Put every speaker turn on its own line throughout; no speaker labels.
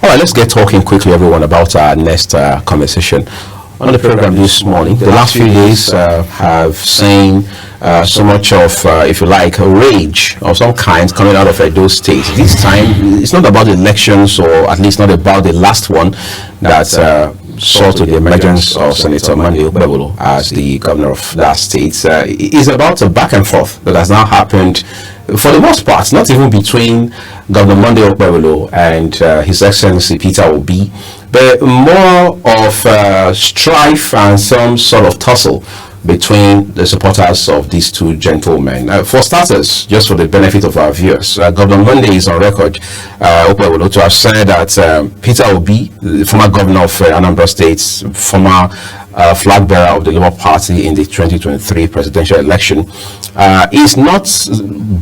All right, let's get talking quickly, everyone, about our next conversation. On the program this morning, the last few days have seen so much of, if you like, a rage of some kind coming out of Edo State. This time, it's not about elections, or at least not about the last one that saw to the emergence of Senator Monday Okpebholo as the governor of that state. It's about a back and forth that has now happened, for the most part, not even between Governor Monday Okpebholo and His Excellency Peter Obi, but more of strife and some sort of tussle between the supporters of these two gentlemen. For starters, just for the benefit of our viewers, Governor Monday is on record, Okpebholo, to have said that Peter Obi, the former governor of Anambra State, former flag bearer of the Labour Party in the 2023 presidential election, is not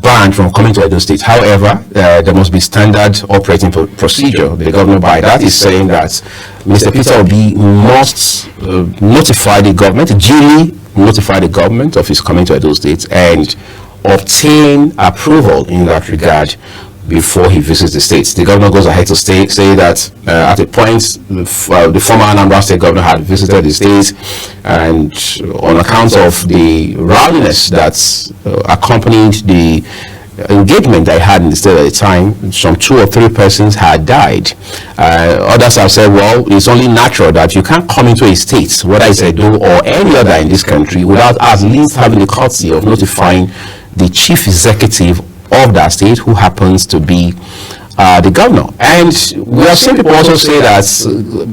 banned from coming to Edo State. However, there must be standard operating procedure. The governor, by that, is saying that Mr. Peter Obi must notify the government, duly notify the government of his coming to Edo State and obtain approval in that regard before he visits the state. The governor goes ahead to say that at a point the former Anambra State governor had visited the state, and on account of the rowdiness that accompanied the engagement that I had in the state at the time, some 2 or 3 persons had died. Others have said, well, it's only natural that you can't come into a state, whether it's Edo or any other in this country, without at least having the courtesy of notifying the chief executive of that state, who happens to be the governor. And we have seen people also say that,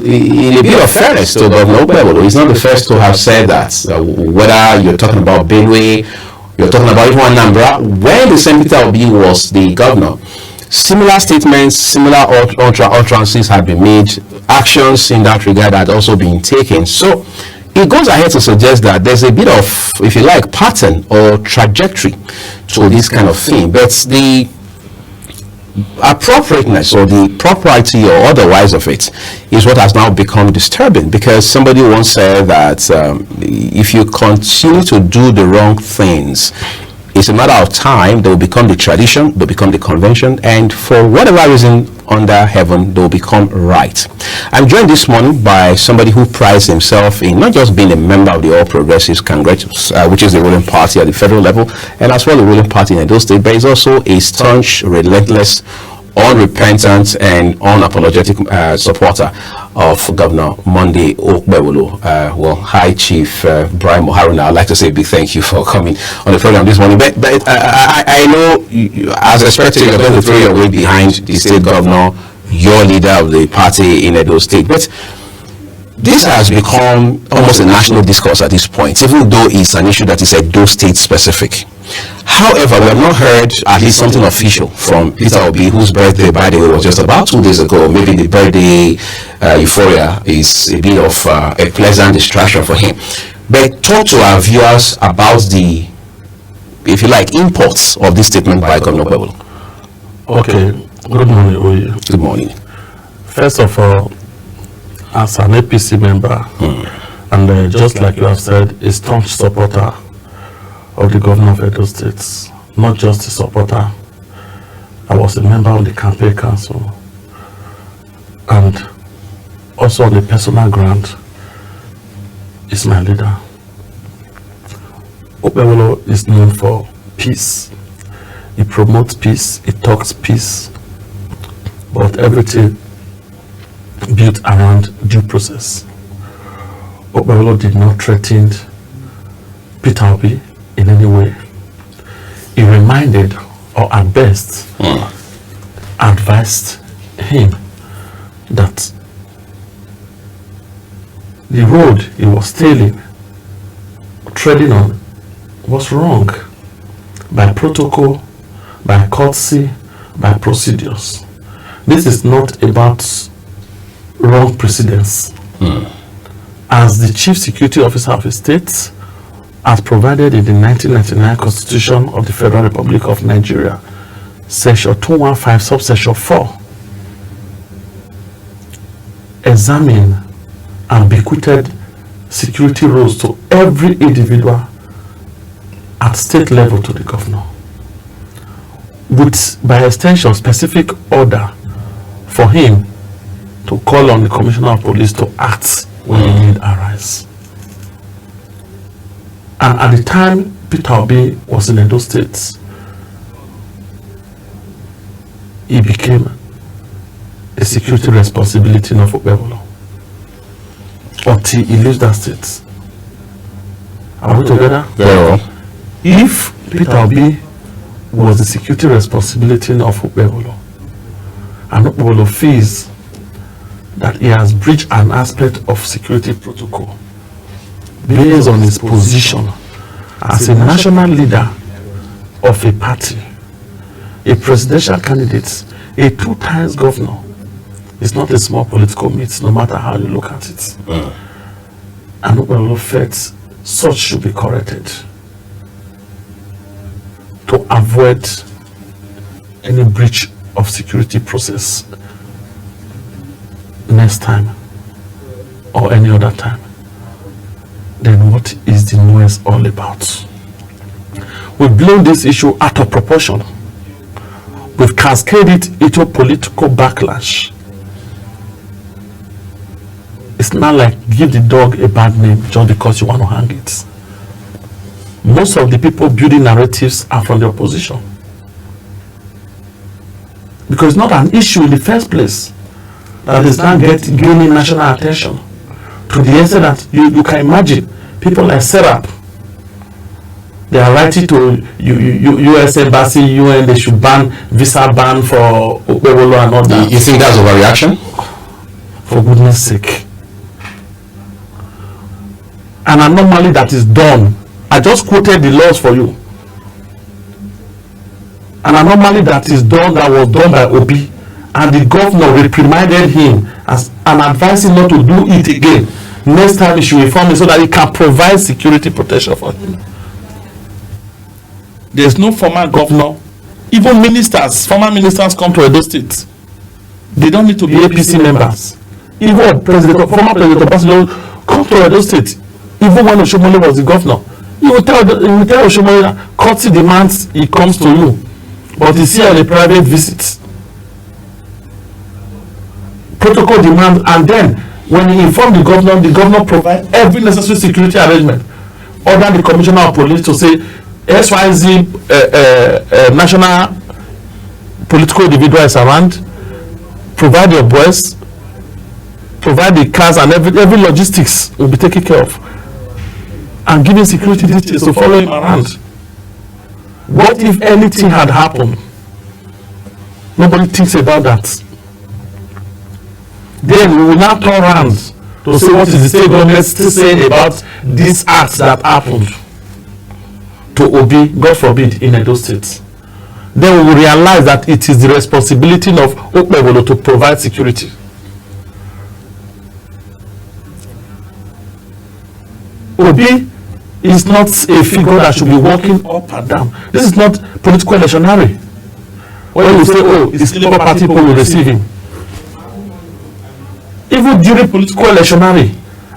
in a bit of fairness to Governor Okpebholo, he's not the first to have said that. Whether you're talking about Benue, you're talking about even Anambra, when the same Peter Obi was the governor, similar statements, similar utterances had been made, actions in that regard had also been taken. So it goes ahead to suggest that there's a bit of, if you like, pattern or trajectory to this kind of thing, but the appropriateness or the propriety or otherwise of it is what has now become disturbing, because somebody once said that if you continue to do the wrong things, it's a matter of time, they will become the tradition, they'll become the convention, and for whatever reason under heaven, they'll become right. I'm joined this morning by somebody who prides himself in not just being a member of the All Progressives Congress, which is the ruling party at the federal level, and as well the ruling party in Edo State, but he's also a staunch, relentless, unrepentant, and unapologetic supporter of Governor Monday Okpebholo. Well, hi, Chief BRAIMOH HARUNA. I'd like to say a big thank you for coming on the program this morning. But I know, as expected, you're going to throw your weight behind the state governor, your leader of the party in Edo State. But this has become almost a national discourse at this point, even though it's an issue that is Edo State specific. However, we have not heard at least something official from Peter Obi, whose birthday, by the way, was just about 2 days ago. Maybe the birthday euphoria is a bit of a pleasant distraction for him. But talk to our viewers about the, if you like, imports of this statement by Governor Okpebholo.
Okay, good morning, Oye.
Good morning.
First of all, as an APC member, and just like you have said, a staunch supporter of the governor of Edo State, not just a supporter, I was a member of the campaign council, and also on the personal ground is my leader. Okpebholo is known for peace. He promotes peace, he talks peace, but everything built around due process. Okpebholo did not threaten Peter Obi in any way. He reminded, or at best, advised him that the road he was treading on was wrong, by protocol, by courtesy, by procedures. This is not about wrong precedence. As the chief security officer of the state, as provided in the 1999 Constitution of the Federal Republic of Nigeria, Section 215, subsection 4, examine and bequeathed security roles to every individual at state level to the governor, with, by extension, specific order for him call on the Commissioner of Police to act when the need arise. And at the time Peter Obi was in Edo State, he became a security responsibility of Okpebolo until he leaves that state. Are we together?
Very well.
If Peter Obi was the security responsibility of Okpebolo, and Okpebolo feels that he has breached an aspect of security protocol based on his position as a national leader of a party, a presidential candidate, a 2 times governor, it's not a small political meet, no matter how you look at it. And Okpebolo felt such should be corrected to avoid any breach of security process next time or any other time. Then what is the noise all about? We've blown this issue out of proportion. We've cascaded it into political backlash. It's not like give the dog a bad name just because you want to hang it. Most of the people building narratives are from the opposition. Because it's not an issue in the first place that is now gaining national attention to the extent that you can imagine people like Serap, they are writing to US Embassy, UN, they should ban visa ban for Okpebolo and all that.
You think that's overreaction?
For goodness sake. An anomaly that is done. I just quoted the laws for you. An anomaly that is done, that was done by OBI, and the governor reprimanded him and advised him not to do it again. Next time he should inform me so that he can provide security protection for him. There's no former governor, even ministers, former ministers come to Edo State. They don't need to be APC members. Even former President Obasanjo come to Edo State. Even when Oshomole was the governor, he will tell Oshomole that courtesy demands he comes to you, but he's here on a private visit. Protocol demands, and then when he informed the governor provides every necessary security arrangement. Order the Commissioner of Police to say XYZ national political individuals around, provide your boys, provide the cars, and every logistics will be taken care of, and giving security details to follow him around. What if anything had happened? Nobody thinks about that. Then we will now turn around to say what is the state government still saying about these acts that happened to Obi, God forbid, in Edo State. Then we will realize that it is the responsibility of Okpebolo to provide security. Obi is not a figure that should be walking up and down. This is not political electionary. When you say, oh, it's Labour Party people will receive him. Even during political electionary,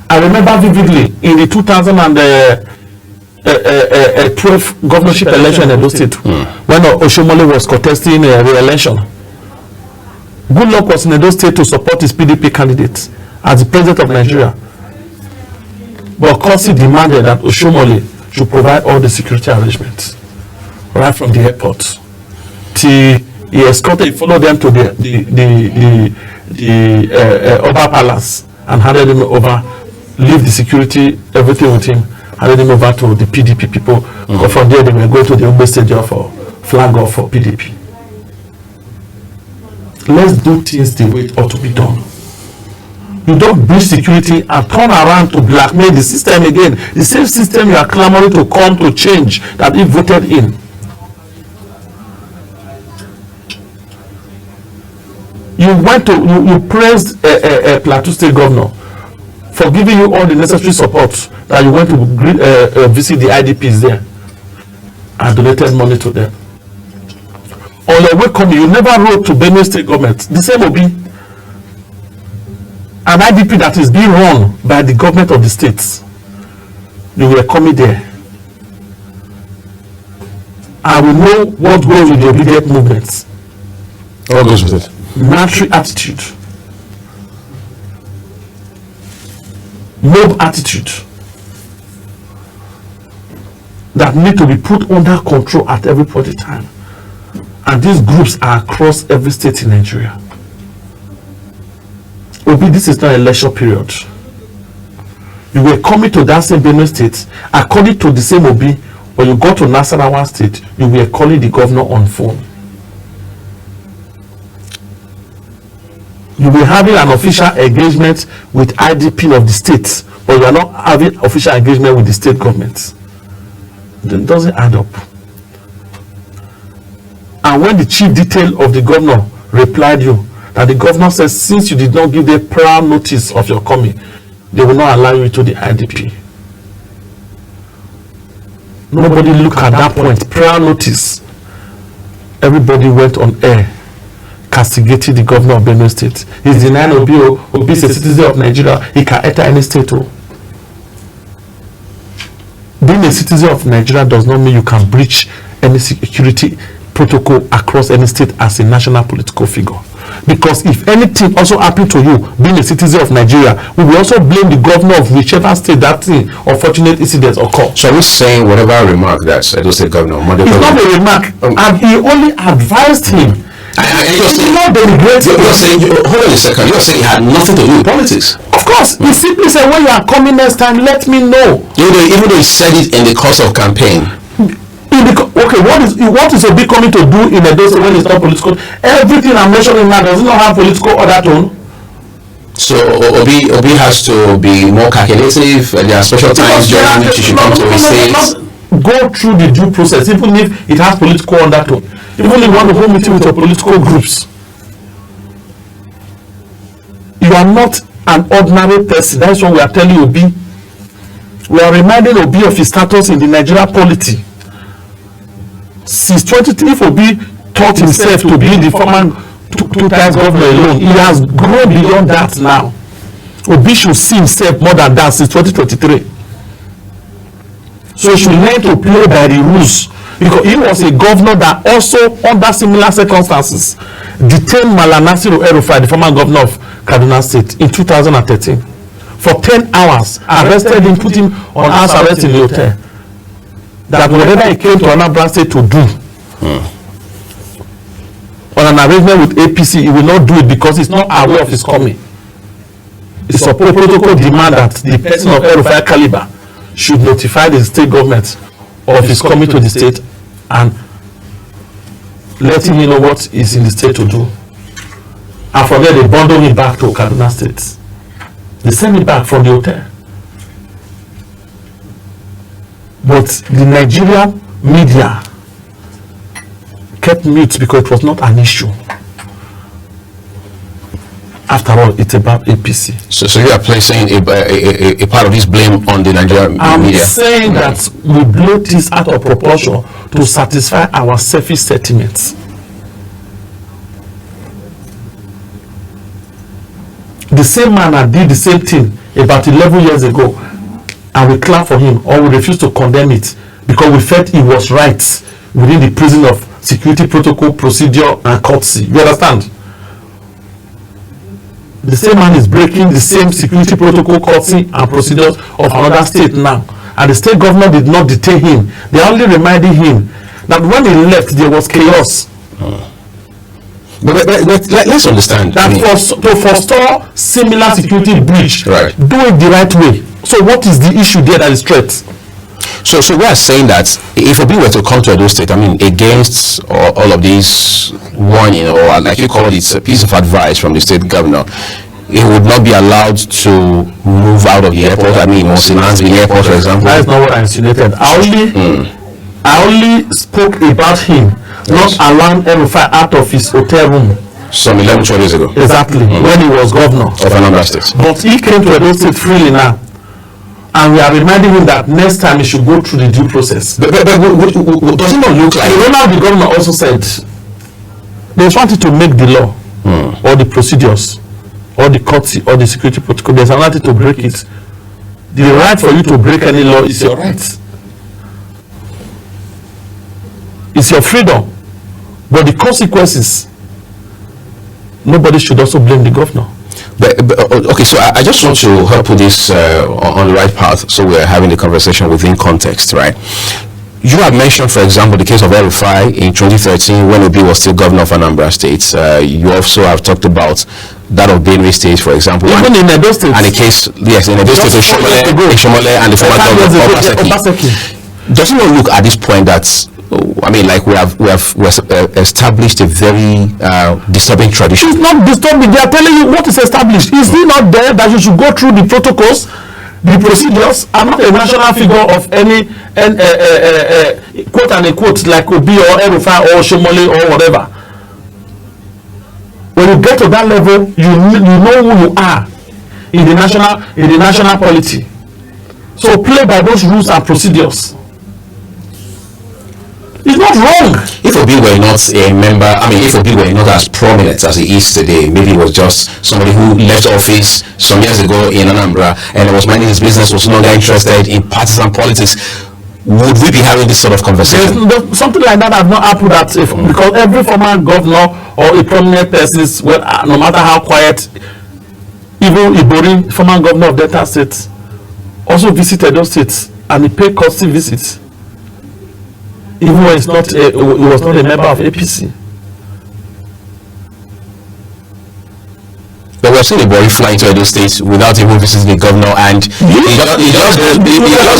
I remember vividly in the 2012 governorship election in Edo State, when Oshomole was contesting a re-election. Goodluck was in Edo State to support his PDP candidate as the president of Nigeria. But Kosi demanded that Oshomole should provide all the security arrangements right from the airport. He followed them to the Oba Palace and handed him over, leave the security, everything with him, handed him over to the PDP people. From there, they were going to the Oba Stadium for flag off for PDP. Let's do things the way it ought to be done. You don't breach security and turn around to blackmail the system again. The same system you are clamoring to come to change that he voted in. You praised a Plateau State governor for giving you all the necessary support that you went to visit the IDPs there and donated money to them. On your way coming, you never wrote to Benue State government. The same will be an IDP that is being run by the government of the states. You were coming there. I will know what goes with the obedient movements.
What goes with it?
Military attitude. mob attitude that need to be put under control at every point in time. And these groups are across every state in Nigeria. Obi, this is not an election period. You were coming to that same Benue state, according to the same Obi, when you got to Nasarawa state, you were calling the governor on phone. You were having an official engagement with IDP of the state, but you are not having official engagement with the state government. It doesn't add up. And when the chief detail of the governor replied you, that the governor says, since you did not give the prior notice of your coming, they will not allow you to the IDP. Nobody looked at that point, prior notice. Everybody went on air, castigating the governor of Benue State. He's denying Obi. Obi is a citizen of Nigeria. He can enter any state. Being a citizen of Nigeria does not mean you can breach any security protocol across any state as a national political figure. Because if anything also happened to you, being a citizen of Nigeria, we will also blame the governor of whichever state that thing unfortunate incident occur.
So we're saying whatever remark that Edo State Governor,
it's not a remark, and he only advised him.
You're saying, hold on a second, you're saying it had nothing to do with politics.
Of course, he simply said, when you are coming next time, let me know.
Even though he said it in the course of campaign.
Okay, what is Obi coming to do in Edo State when it's not political? Everything I'm mentioning now does not have political undertone.
So Obi has to be more calculative. There are special times during which you should come to a state.
Go through the due process, even if it has political undertone. Even if you want to hold meeting with your political groups. You are not an ordinary person. That's what we are telling Obi. We are reminding Obi of his status in the Nigeria polity. Since 2023, if Obi taught himself to be the former two times governor alone, he has grown beyond that now. Obi should see himself more than that since 2023. So he should learn to play by the rules, because he was a governor that also, under similar circumstances, detained Malam el-RUFAI, the former governor of Kaduna State, in 2013 for 10 hours, arrested him, put him on house arrest in the hotel. That whatever he came to Anambra State to do on an arrangement with APC, he will not do it because he's not aware of his coming. It's a protocol demand that the person of el-RUFAI caliber should notify the state government of his coming to the state and letting him know what is in the state to do. And from there, they bundle him back to Kaduna State. They send him back from the hotel. But the Nigerian media kept mute because it was not an issue. After all, it's about APC. So
you are placing a part of this blame on the Nigerian media?
I'm saying that we blow this out of proportion to satisfy our selfish sentiments. The same man that did the same thing about 11 years ago, and we clap for him, or we refuse to condemn it because we felt he was right within the prison of security protocol, procedure, and courtesy. You understand? The same man is breaking the same security protocol, courtesy, and procedures of another state now. And the state government did not detain him. They only reminded him that when he left, there was chaos.
But let's understand
that to forestall similar security breach,
right,
do it the right way. So what is the issue there that is threat?
So we are saying that if Obi were to come to Edo State, I mean, against all of these warning, or like you call it, a piece of advice from the state governor, he would not be allowed to move out of the airport. I mean, Mosinans the airport, for example.
That is not what I insinuated. I only spoke about him not allowing el-RUFAI out of his hotel room.
Some 11 days ago.
Exactly, when he was governor
of Anambra State.
But he came to Edo State freely now. And we are reminding him that next time he should go through the due process.
But does it not look like...
The governor also said they wanted to make the law, or the procedures, or the courtesy, or the security protocol. There's another to break it. The right for you to break any law is your right. It's your freedom. But the consequences, nobody should also blame the governor.
Okay, so I just want to help put this on the right path, so we're having the conversation within context, right? You have mentioned, for example, the case of el-RUFAI in 2013 when Obi was still governor of Anambra State. You also have talked about that of Benue State, for example.
Even in Edo State.
And the case, yes, in Edo State, Shomole and the former governor Obaseki. Does it not look at this point that, I mean, like we have established a very disturbing tradition?
It's not disturbing. They are telling you what is established. Is it not there that you should go through the protocols, the procedures? I'm not a national figure of any quote and quote like Obi or el-RUFAI or Shomole or whatever. When you get to that level, you know who you are in the national polity. So play by those rules and procedures. It's not wrong.
If Obi were not a member, I mean, if Obi were not as prominent as he is today, maybe he was just somebody who left office some years ago in Anambra and was minding his business, was no longer interested in partisan politics, would we be having this sort of conversation?
Something like that has not happened because every former governor or a prominent person, well, no matter how quiet, even Iborin, former governor of Delta State, also visited those states and he paid costly visits. Even when he was not a member of APC.
But we've seen a boy flying to Edo State without even visiting the governor, and he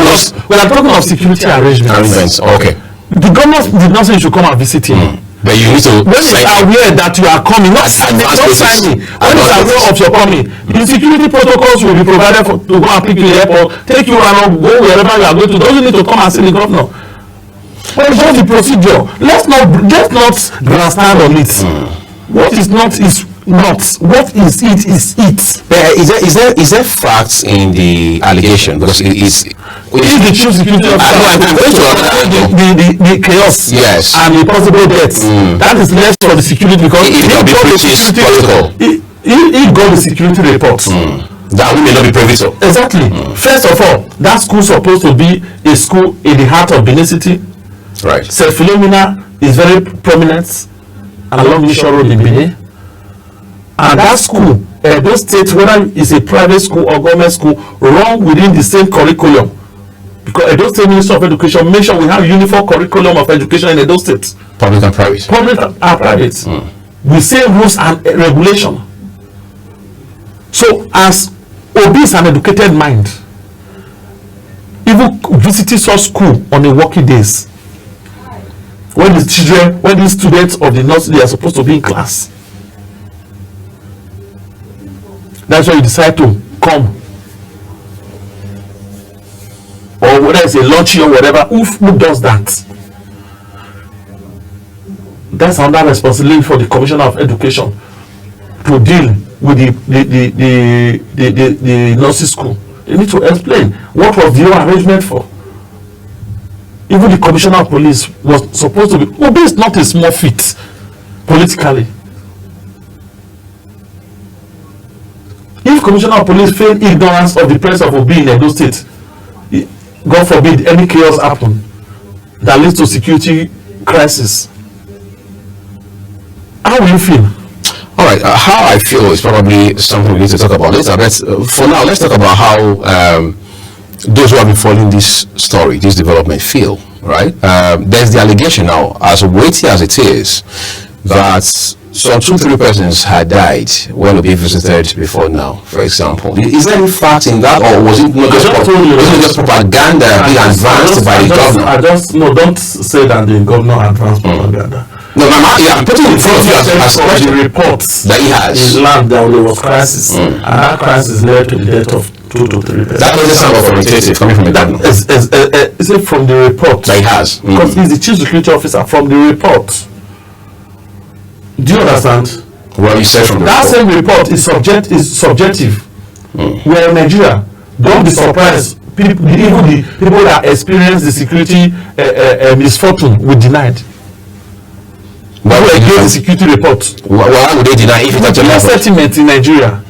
just
we are talking of security arrangements.
Okay.
The governor did not say you should come and visit him.
But you need to.
When he's aware that you are coming, not signing. When he's aware of your coming, the security protocols will be provided to go and pick you in the airport, take you around, go wherever you are going to. Don't you need to come and see the governor? Well, it's just the procedure. Let's not grandstand on it. What is not is not. What is it is it.
Is there facts in the allegation? Because it is
the chief security officer. The chaos.
Yes.
And the possible deaths. That is less for the security because he got the security report.
That we may not be privy to.
Exactly. First of all, that school supposed to be a school in the heart of Benin City.
Right.
St. Philomena is very prominent along the shore road in Benin. And that school, those states, whether it's a private school or government school, run within the same curriculum. Because Edo State Ministry of Education make sure we have uniform curriculum of education in Edo State.
Public and private.
Public and private. With same rules and regulation. So as Obi is an educated mind, even visiting such school on the working days, when the students of the nursery are supposed to be in class, that's why you decide to come. Or whether it's a lunch or whatever, who does that? That's another responsibility for the Commissioner of Education to deal with the nursery school. They need to explain what was the arrangement for. Even the Commissioner of Police was supposed to be. Obi is not a small feat politically. If Commissioner of Police feign ignorance of the presence of Obi in Edo State, God forbid any chaos happen that leads to security crisis, how will you feel?
All right, how I feel is probably something we need to talk about later. But for now, let's talk about how those who have been following this story, this development, feel. Right? There's the allegation now, as weighty as it is, that some 2-3 persons had died when Obi visited before now, for example. Is there any fact in that, or was it not just propaganda being advanced by the governor?
Don't say that the governor advanced propaganda.
No, I'm putting it in front of you as
the reports
that he has.
In land that there was crisis, and that crisis led to the death of 2 to 3 persons.
That doesn't sound authoritative coming from the governor.
Is it from the report?
That he has.
Because he's the chief security officer from the report. Do you understand?
Well, you said from the
that
report.
same report is subjective. We are in Nigeria. Don't be surprised. Even the people that experience the security misfortune will deny it. Why would against the security report?
Why would they deny if it's
a sentiment in Nigeria?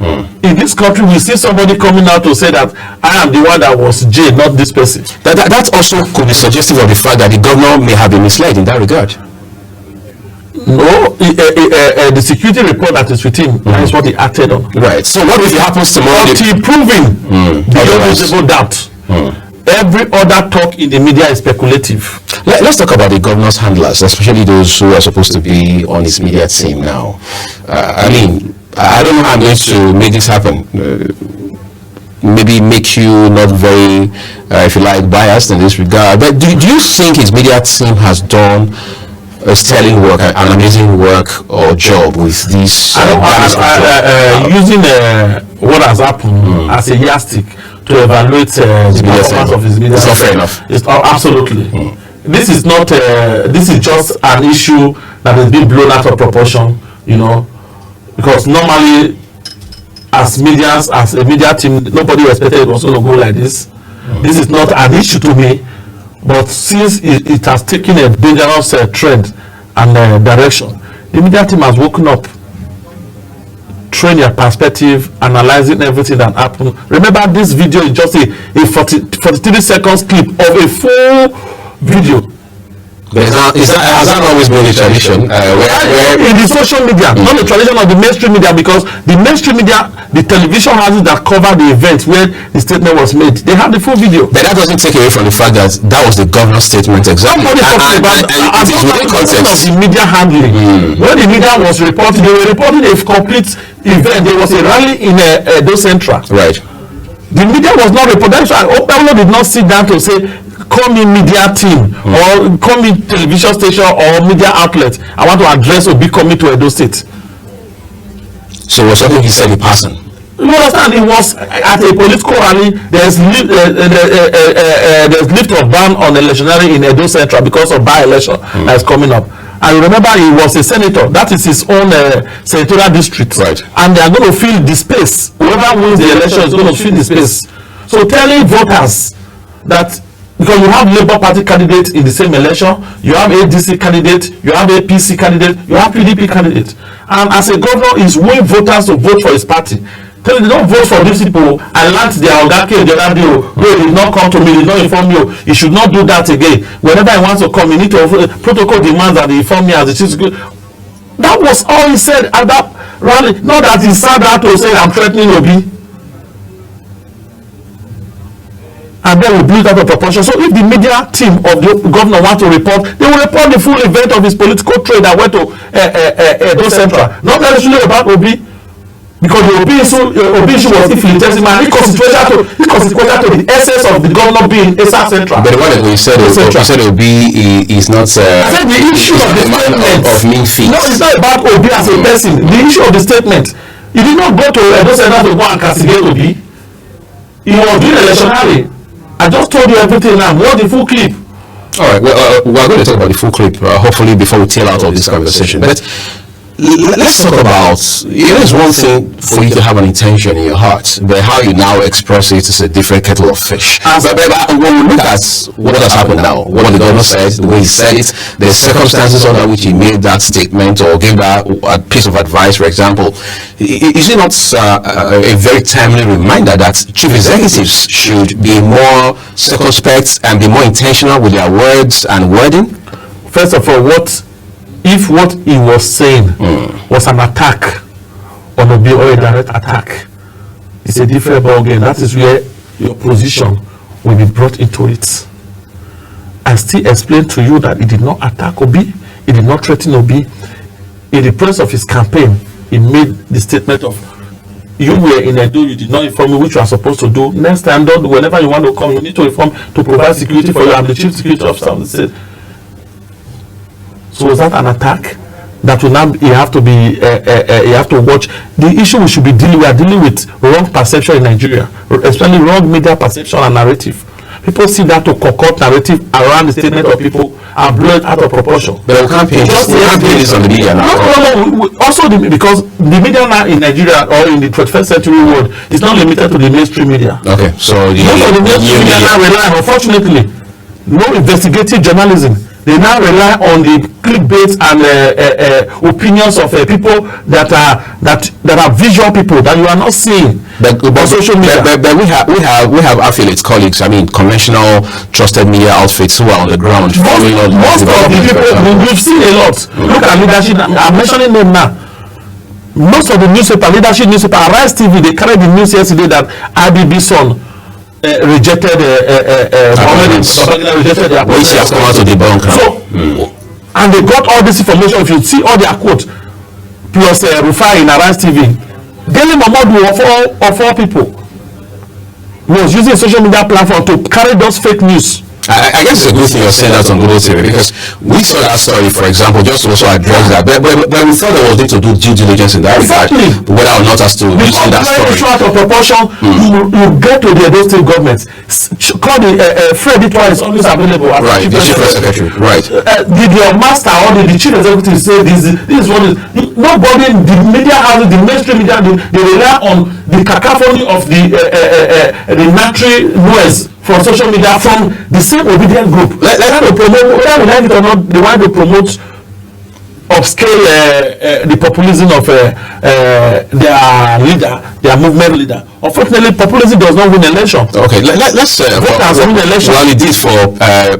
In this country, we see somebody coming out to say that I am the one that was jailed, not this person.
That also could be suggestive of the fact that the governor may have been misled in that regard.
No, the security report that is with him, that is what he acted on.
Right. So what if it happens tomorrow?
Until proven beyond reasonable doubt. Every other talk in the media is speculative.
Let's talk about the governor's handlers, especially those who are supposed to be on his media team now. I mean, I don't know how I'm going to make this happen. Maybe make you not very, if you like, biased in this regard. But do you think his media team has done a sterling work, an amazing work or job with these?
Using what has happened as a yardstick to evaluate the performance of his media.
It's not fair enough.
It's absolutely. This is not. This is just an issue that has been blown out of proportion. Because normally, as a media team, nobody expected it was going to go like this. This is not an issue to me, but since it has taken a dangerous trend and direction, the media team has woken up, train your perspective, analyzing everything that happened. Remember, this video is just a 43 seconds clip of a full video.
But has that always been the tradition?
In the social media, not the tradition of the mainstream media, because the mainstream media, the television houses that cover the event where the statement was made, they have the full video.
But that doesn't take away from the fact that was the governor's statement exactly.
Somebody talking about
it is within context
of the media handling. When the media was reporting, they were reporting a complete event. There was a rally in EDO Central.
Right. The
media was not reporting. So Obama did not sit down to say, call me media team or call me television station or media outlet. I want to address OBI coming to Edo State.
So it was something he said in passing.
You understand? It was at a political rally. There's lift of ban on electioneering in Edo Central because of by-election that is coming up. And remember, he was a senator. That is his own senatorial district.
Right.
And they are going to fill the space. Whoever wins the election is going to fill the space. So telling voters that, because you have Labour Party candidates in the same election, you have ADC candidate, you have APC candidate, you have PDP candidate. And as a governor, he's wooing voters to vote for his party. Tell them they don't vote for these people and land their Ogake the other day. No, he did not come to me, he did not inform you. He should not do that again. Whenever he wants to come, he need to protocol demands that he inform me as the chief security. That was all he said at that rally. Not that he sat down to say, I'm threatening OBI. And then we build out of proportion. So if the media team of the governor want to report, they will report the full event of his political trade that went to Edo Central. Not necessarily about OBI, because the OBI issue was infinitesimal and inconsequential to the essence of the governor being Esa Central.
But the one that we said OBI is not.
I said the issue of the statement
of mean feet.
No, it's not about OBI as a person. The issue of the statement. He did not go to Edo Central to go and castigate OBI. He was doing electionary. I just told you everything now. What the full clip?
All right. Well, we're going to talk about the full clip hopefully before we tail out of this conversation. But let's talk about, it's one thing for you to have an intention in your heart, but how you now express it is a different kettle of fish. But when we look at what has happened now, what the governor said, the way he said it, the circumstances under which he made that statement or gave that a piece of advice, for example, is it not a very timely reminder that chief executives should be more circumspect and be more intentional with their words and wording?
First of all, if what he was saying was an attack on OBI or a direct attack, it's a different ballgame. That is where your position will be brought into it. I still explain to you that he did not attack OBI, he did not threaten OBI. In the press of his campaign, he made the statement of, you were in Edo, you did not inform me which you are supposed to do. Next time, whenever you want to come, you need to inform to provide security for you. I'm the chief security officer of the state. So was that an attack that will now you have to be you have to watch? The issue we should be dealing with wrong perception in Nigeria, especially wrong media perception and narrative. People see that to concoct narrative around the statement of people and blow it out of proportion.
But we can't pay this on the media now.
No. Also, because the media now in Nigeria or in the 21st century world is not limited to the mainstream media.
Okay, so
most of the mainstream media now rely, unfortunately, no investigative journalism. They now rely on the clickbait and opinions of people that are visual people that you are not seeing on social media.
But we have affiliate colleagues. I mean, conventional trusted media outfits who are on the ground.
Most of the people we've seen a lot. Look at leadership. I'm mentioning them now. Most of the leadership newspaper, Arise TV, they carried the news yesterday that IBB son rejected rejected their
which has come out to debunk now.
So, and they got all this information. If you see all their quotes, plus RUFAI in Arise TV, Daily Momodu of all people was using a social media platform to carry those fake news.
I guess it's a good thing you're saying that on Google TV, because we saw that story, for example, just to also address that. But we thought there was need to do due diligence in that regard, whether or not as to using that story.
Short of proportion, you get to the Edo State government. Call the Fred Itwa is always available.
Right, the chief secretary. Right.
Did your master or the chief executive say this is what is? Nobody, the media houses, the mainstream media, they rely on the cacophony of the natural noise from social media from the same obedient group. Like to promote, whether we like it or not, they want to promote upscale the populism of their leader, their movement leader. Unfortunately, populism does not win election.
Okay, let's
voters win election.
Well, it did for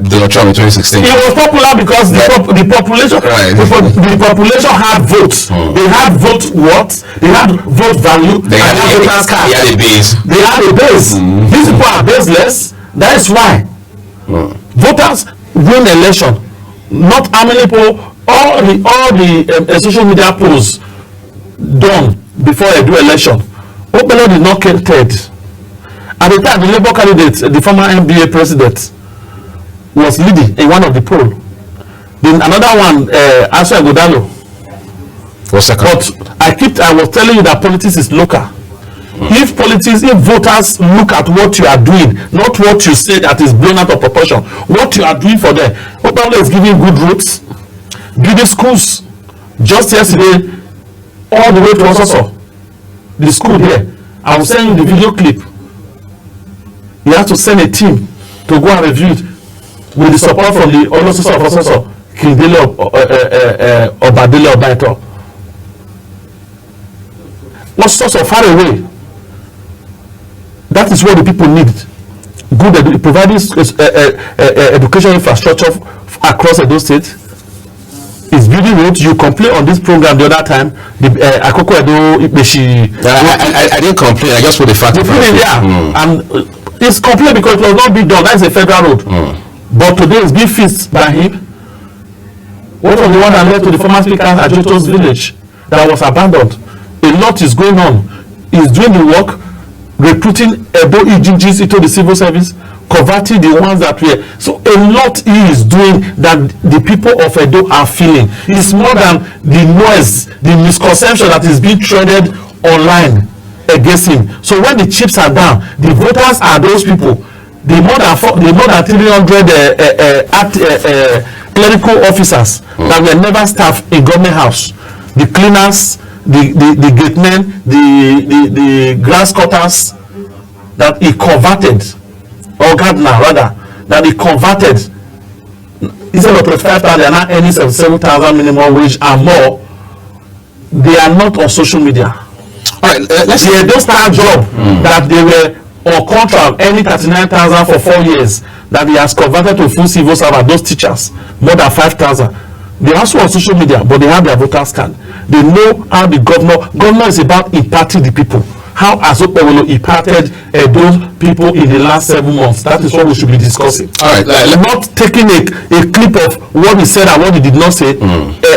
Donald Trump in 2016.
It was popular because the population, right. the population had votes. They had vote what? They had vote value.
They had a base.
They had a base. These people are baseless. That is why voters win election. Not how many people. All the social media polls done before a do election, Obelo did not get third. At the time, the Labour candidate, the former NBA president, was leading in one of the polls. Then another one, Asha Godalo,
was second.
But I was telling you that politics is local. If voters look at what you are doing, not what you say that is blown out of proportion, what you are doing for them, Obelo is giving good roads, building schools. Just yesterday, all the way to Ososo, the school here, I was sending the video clip. You have to send a team to go and review it with the support from the Olososo of Ososo, Kindele Obadele Obaito. Ososo far away. That is what the people need. Good providing education infrastructure across Edo State. Is building roads. You complain on this program the other time. The Akoko Edo Ipeshi.
I didn't complain. I just put the fact.
And it's complaint because it was not being done. That's a federal road. But today it's being fixed by him. What was the one that led to the former speaker at Ajoto's village that was abandoned? A lot is going on. He's doing the work, recruiting Edo EGGs into the civil service, converting the ones that were. So a lot he is doing that the people of Edo are feeling. It's more than the noise, the misconception that is being traded online against him. So when the chips are down, the voters are those people. The more than 300 clerical officers that were never staff in government house, the cleaners, the gate men, the grass cutters, that he converted, or gardener rather, that he converted. Instead of 25,000, they are now earning 7,000 minimum wage and more. They are not on social media.
All right, let's
see. Those start job that they were on contract earning 39,000 for 4 years, that he has converted to full civil servant. Those teachers, more than 5,000. They are also on social media, but they have their voters card. They know how the governor is about impacting the people. How Azopewolo impacted those people in the last 7 months. That is what we should be discussing.
All right,
not taking a clip of what he said and what he did not say,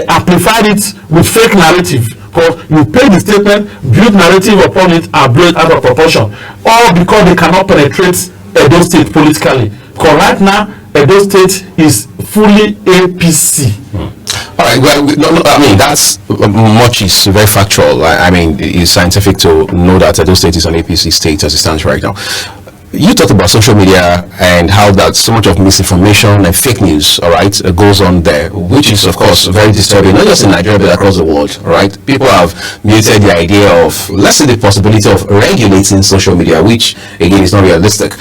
amplified it with fake narrative. Because you pay the statement, build narrative upon it, and blow it out of proportion. All because they cannot penetrate Edo State politically. Because right now, Edo State is fully APC.
All right, well, I mean, that's much is very factual. I mean, it's scientific to know that Edo State is an APC state as it stands right now. You talked about social media and how that so much of misinformation and fake news, all right, goes on there, which is, of course, very disturbing, not just in Nigeria, but across the world, all right? People have muted the idea of, let's say, the possibility of regulating social media, which, again, is not realistic.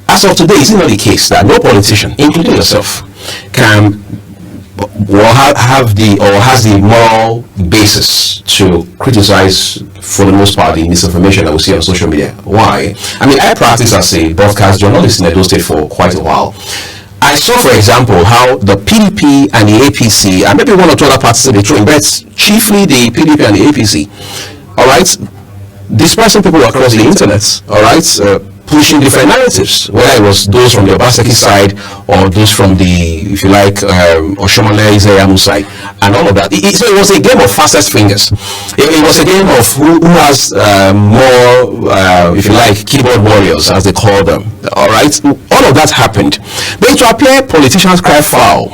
As of today, is it not the case that no politician, including yourself, can has the moral basis to criticize, for the most part, the misinformation that we see on social media. Why? I mean, I practiced as a broadcast journalist in Edo State for quite a while. I saw, for example, how the PDP and the APC, and maybe one or two other parties in the train, but chiefly the PDP and the APC, all right, dispersing people across the internet, all right, pushing different narratives, whether it was those from the Obaseki side or those from the, if you like, Oshomole Izayamu side, and all of that. So it was a game of fastest fingers. It was a game of who has more, if you like, keyboard warriors, as they call them. All right, all of that happened. But to appear, politicians cry foul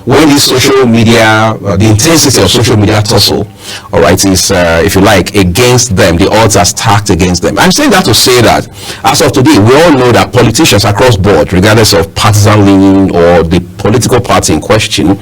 when the social media, the intensity of social media tussle, all right, is, if you like, against them. The odds are stacked against them. I'm saying that to say that, as of today, we all know that politicians across board, regardless of partisan leaning or the political party in question,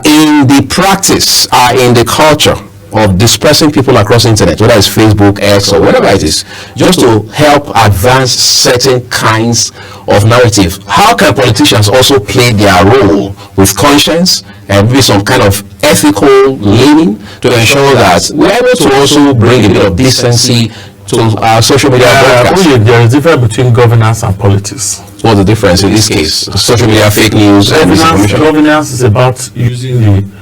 in the practice, in the culture of dispersing people across the internet, whether it's Facebook, X, or whatever it is, just to help advance certain kinds of narrative. How can politicians also play their role with conscience and with some kind of ethical leaning to ensure that we're able to also bring a bit of decency to social media broadcast?
There is a difference between governance and politics.
What's the difference in this case? Social media, fake news, and misinformation?
Governance is about using the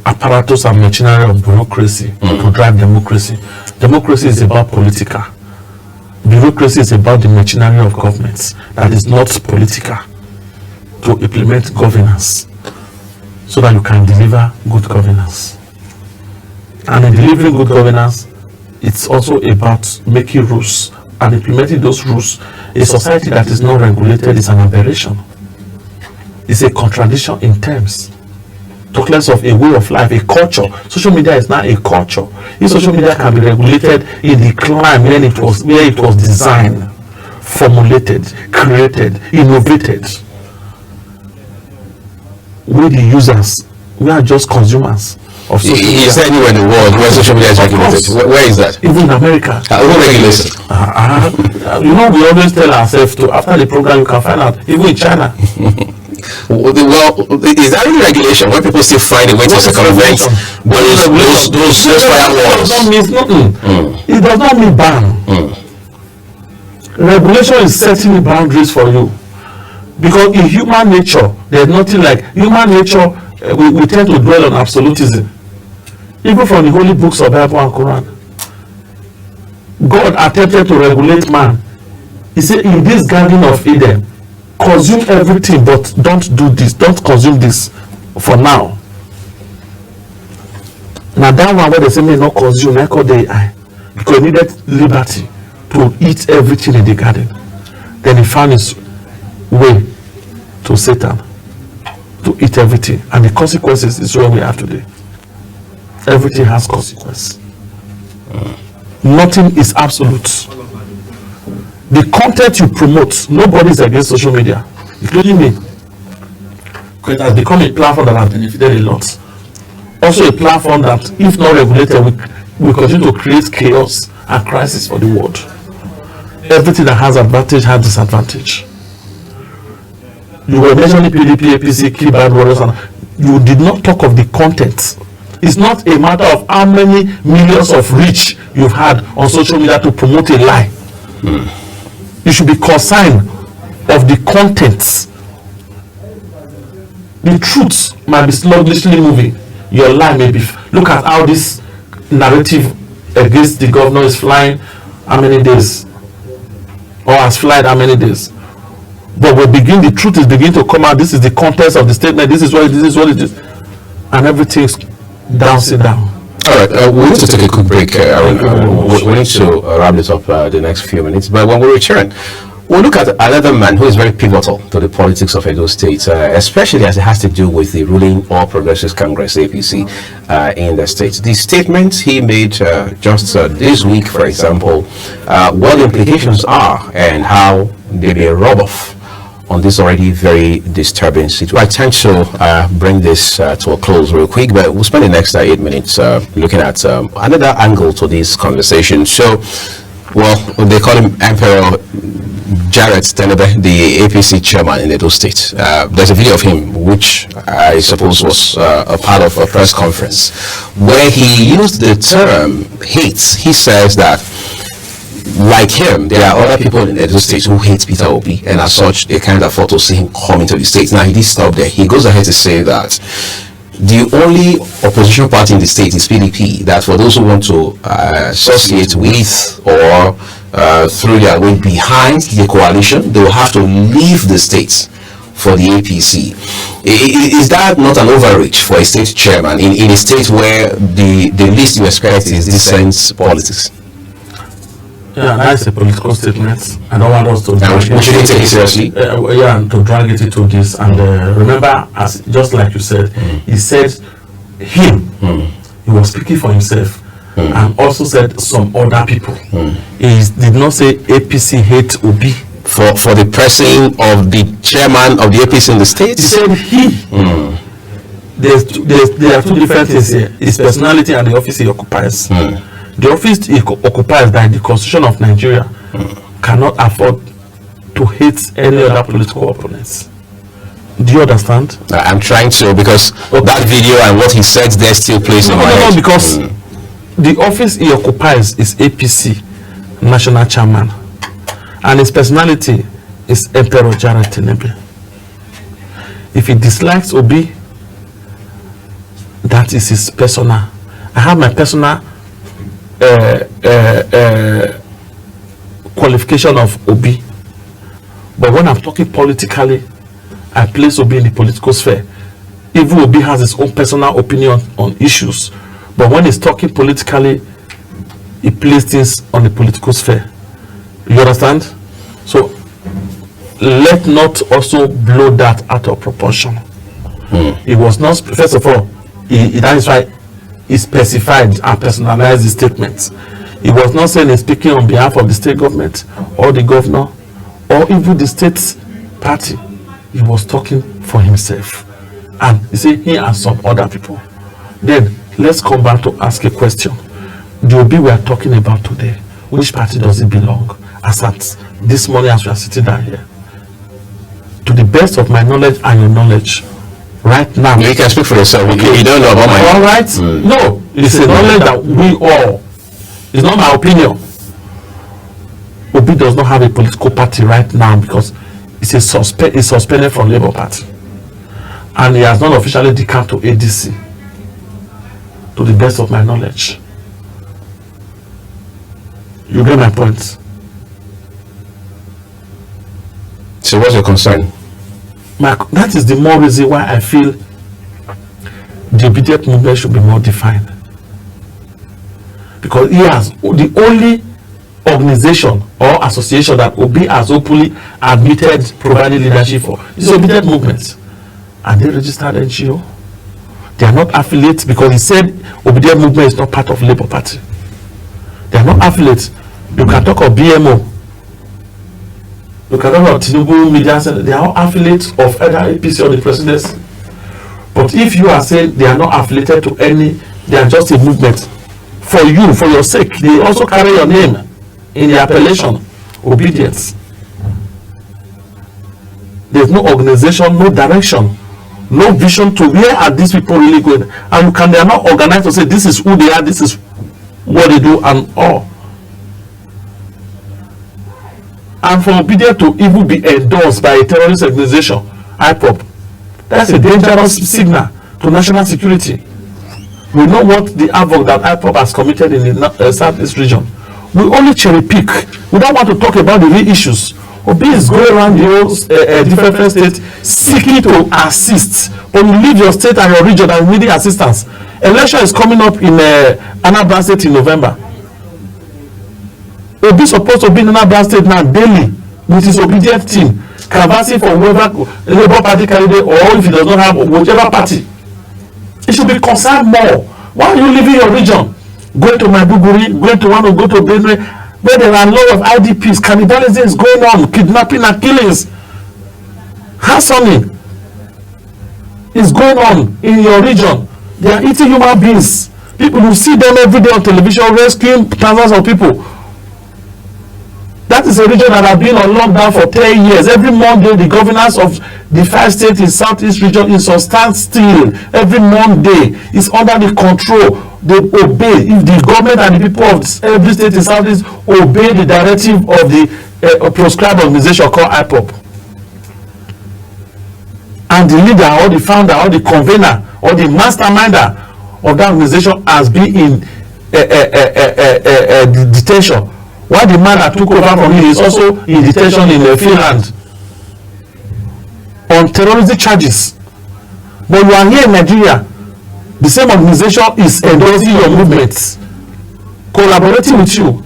apparatus and machinery of bureaucracy to drive democracy. Democracy is about political. Bureaucracy is about the machinery of governments that is not political, to implement governance so that you can deliver good governance. And in delivering good governance, it's also about making rules and implementing those rules. A society that is not regulated is an aberration. It's a contradiction in terms. Talk less of a way of life, a culture. Social media is now a culture. If social media can be regulated in the climate where it was designed, formulated, created, innovated, we the users, we are just consumers of social media.
Is there anywhere in the world where social media is regulated? Where is that?
Even in America.
Who regulates it?
You know, we always tell ourselves to, after the program, you can find out, even in China.
Well, is that any regulation where people still find a way to circumvent those firewalls?
It does not mean nothing. It does not mean ban. Regulation is setting the boundaries for you. Because in human nature, there's nothing like human nature. We tend to dwell on absolutism. Even from the holy books of Bible and Quran, God attempted to regulate man. He said, in this garden of Eden, consume everything, but don't do this, don't consume this for now. Now that one where they say may not consume, I call the eye, because he needed liberty to eat everything in the garden. Then he found his way to Satan to eat everything, and the consequences is what we have today. Everything has consequence. Nothing is absolute. The content you promote, nobody is against social media, including me. Because it has become a platform that has benefited a lot. Also a platform that, if not regulated, will continue to create chaos and crisis for the world. Everything that has advantage has disadvantage. You were mentioning PDP, APC, keyboard warriors, and you did not talk of the content. It's not a matter of how many millions of reach you've had on social media to promote a lie. You should be concerned of the contents. The truth might be sluggishly moving. Your lie may be. Look at how this narrative against the governor is flying how many days, or has flied how many days. But the truth is beginning to come out. This is the context of the statement. This is what it is, and everything's dancing down.
All right, we need to take a quick break. We need to wrap this up the next few minutes. But when we return, we'll look at another man who is very pivotal to the politics of Edo State, especially as it has to do with the ruling All Progressives Congress, APC, in the state. The statements he made just this week, for example, what the implications are and how they may rub off on this already very disturbing situation. I tend to bring this to a close real quick, but we'll spend the next 8 minutes looking at another angle to this conversation. So Well, they call him Emperor Jarrett Tenebe, the APC chairman in Edo State. There's a video of him, which I suppose was a part of a press conference, where he used the term hate. He says that, like him, there are other people in Edo State who hate Peter Obi, and as such, they kind of afford to see him come into the state. Now, he did stop there. He goes ahead to say that the only opposition party in the state is PDP, that for those who want to associate with or through their way behind the coalition, they will have to leave the state for the APC. Is that not an overreach for a state chairman in a state where the least you expect is decent politics?
Yeah, that's a political statement. I don't want us to
drag it. We shouldn't take it seriously.
And to drag it into this. And remember, as just like you said, he said him. He was speaking for himself, and also said some other people. He did not say APC hate Obi.
For the pressing of the chairman of the APC in the state?
He said he. There are two different things here. His personality and the office he occupies. The office he occupies by the Constitution of Nigeria cannot afford to hate any other political opponents. Do you understand?
I'm trying to, because that video and what he said there still plays in my head.
No, because the office he occupies is APC national chairman, and his personality is Emperor Jarrett Tenebe. If he dislikes Obi, that is his personal. I have my personal qualification of Obi, but when I'm talking politically, I place Obi in the political sphere. Even Obi has his own personal opinion on issues, but when he's talking politically, he places things on the political sphere. You understand? So let not also blow that out of proportion. It was not, first of all, that is why he specified and personalized his statements. He was not saying he's speaking on behalf of the state government or the governor or even the state party. He was talking for himself. And you see, he and some other people. Then let's come back to ask a question. The Obi we are talking about today, which party does it belong? As at this morning, as we are sitting down here, to the best of my knowledge and your knowledge, right now.
You can speak for yourself. Okay. You don't know about my.
All right. No, it's a knowledge that we all. It's not my opinion. Obi does not have a political party right now because it's suspended from Labour Party, and he has not officially decamped to ADC. To the best of my knowledge, you get my point.
So, what's your concern?
That is the more reason why I feel the obedient movement should be more defined. Because he has the only organization or association that Obi has openly admitted providing leadership for is the obedient movement. Are they registered NGO? They are not affiliates because he said obedient movement is not part of Labour Party. They are not affiliates. You can talk of BMO. You can talk of Tinubu Media Center. They are all affiliates of either APC or the presidency. But if you are saying they are not affiliated to any, they are just a movement. For you, for your sake, they also carry your name in the appellation, obedience. There's no organization, no direction, no vision to where are these people really going. And they are not organized to say this is who they are, this is what they do, and all. And for obedience to even be endorsed by a terrorist organization, IPOB, that's a dangerous signal to national security. We know what the havoc that IPOB has committed in the Southeast region. We only cherry pick. We don't want to talk about the real issues. Obi is going around the different states seeking to assist. But you leave your state and your region and needing assistance. Election is coming up in Anambra State in November. Obi is supposed to be in Anambra State now daily with his obedient team, canvassing for whoever Labour Party candidate, or if he does not have whichever party. It should be concerned more. Why are you leaving your region? Going to Maiduguri, going to want to go to Benue, where there are a lot of IDPs, cannibalism is going on, kidnapping and killings, hassling is going on in your region. They are eating human beings. People, you see them every day on television rescuing thousands of people. That is a region that has been on lockdown for 10 years. Every Monday, the governors of the 5 states in Southeast region is on standstill. Every Monday is under the control. They obey. If the government and the people of every state in Southeast obey the directive of the proscribed organization called IPOP, and the leader or the founder or the convener or the masterminder of that organization has been in detention, while the man that took over from him is also in detention in Finland on terrorism charges. But you are here in Nigeria, the same organization is endorsing your movements, collaborating with you,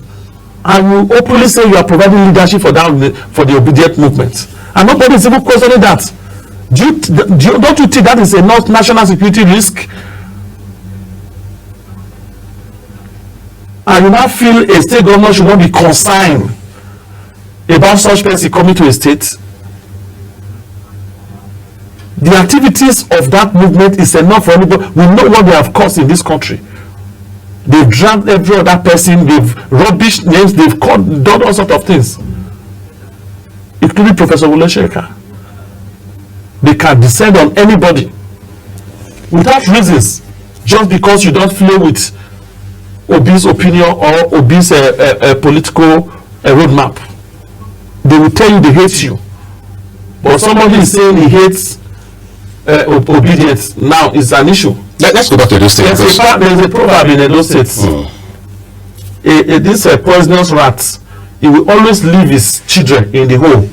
and you openly say you are providing leadership for the obedient movement, and nobody is even questioning that. Don't you think that is a national security risk? And you now feel a state government should not be concerned about such person coming to a state? The activities of that movement is enough for anybody. We know what they have caused in this country. They've dragged every other person, they've rubbish names, they've done all sorts of things, including Professor Wole Soyinka. They can descend on anybody without reasons, just because you don't flow with Obi's opinion or Obi's political roadmap. They will tell you they hate you. But somebody is saying he hates obedience. Now it's an issue.
Let's go back to those states.
There's a proverb in those states. This poisonous rat, he will always leave his children in the hole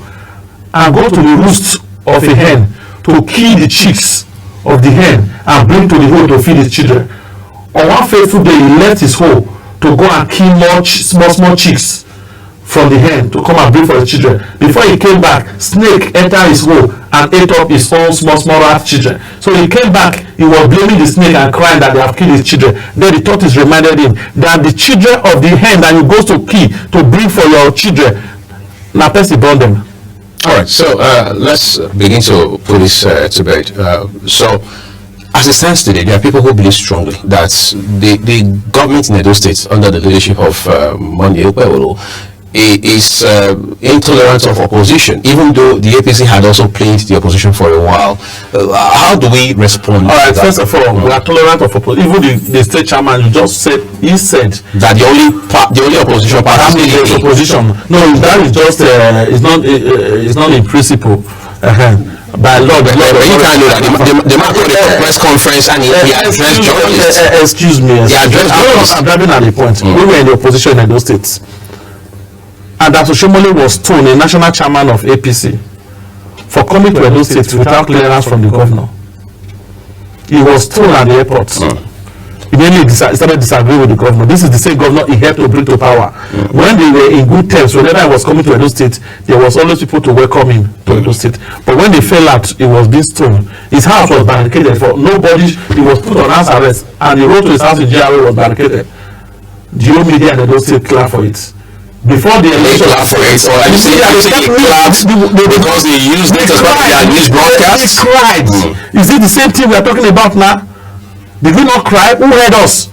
and go to the roost of a hen to kill the chicks of the hen and bring to the hole to feed his children. On one fateful day, he left his hole to go and kill more small chicks from the hen to come and bring for his children. Before he came back, snake entered his hole and ate up his own small rat children. So he came back, he was blaming the snake and crying that they have killed his children. Then the tortoise reminded him that the children of the hen that you go to kill to bring for your children, now person burn them.
All right, so let's begin to put this to bed. So, as it stands today, there are people who believe strongly that the government in Edo State, under the leadership of Monday Okpebholo, is intolerant of opposition, even though the APC had also played the opposition for a while. How do we respond?
All right, first of all, we are tolerant of opposition. Even the state chairman, he said
that the only opposition party
is opposition. No, that is just it's not in principle. By law,
but you can't do that. The man called a press conference and he addressed journalists.
Excuse me. I'm driving at the point. We were in the opposition in those states, and Dr. Shomole was told, a national chairman of APC, for coming to Edo State without clearance from the governor. He was told at the airport. Immediately started disagreeing with the governor. This is the same governor he helped to bring to power. When they were in good terms, whenever I was coming to Edo State, there was always people to welcome him to Edo State. But when they fell out, he was being stoned. His house was barricaded for nobody. He was put on house arrest, and the road to his house in GRA was barricaded. The whole media in Edo State clapped for it. Before the election,
because they used it as news broadcasts.
They cried. Is it the same thing we are talking about now? Did we not cry? Who heard us?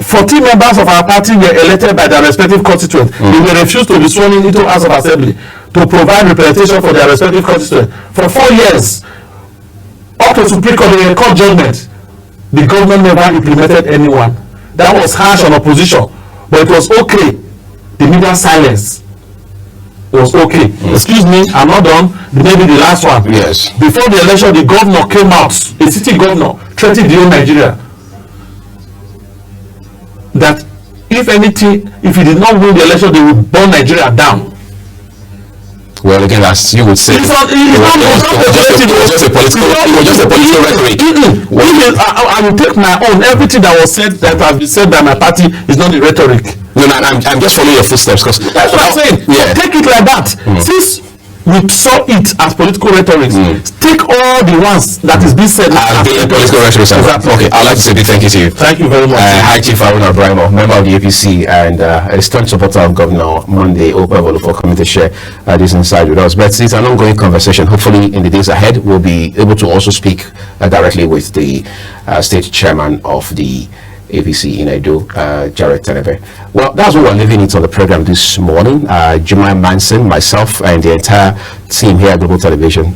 14 members of our party were elected by their respective constituents. They were refused to be sworn into House of Assembly to provide representation for their respective constituents for 4 years. Up to Supreme Court judgment, the government never implemented anyone. That was harsh on opposition, but it was okay. The media silence was okay. Excuse me, I'm not done. Maybe the last one.
Yes.
Before the election, the governor came out, a city governor, threatened the whole Nigeria that if anything, if he did not win the election, they would burn Nigeria down.
Well, again, as you would say, it was just a political rhetoric.
I will take my own. Everything that was said, that has been said by my party, is not the rhetoric.
No, I'm just following your footsteps, because
that's what I'm saying. Yeah. Take it like that. Since we saw it as political rhetoric, take all the ones that is being said
as political rhetoric. Exactly. Okay, I'd like to say big thank you to you.
Thank you very much.
High Chief HARUNA, BRAIMOH, member of the APC and a staunch supporter of Governor Monday Okpebholo, for coming to share this insight with us. But it's an ongoing conversation. Hopefully, in the days ahead, we'll be able to also speak directly with the state chairman of the APC in Edo, Jared Tenebe. Well, that's what we're leaving it on the program this morning. Jemai Manson, myself, and the entire team here at Global Television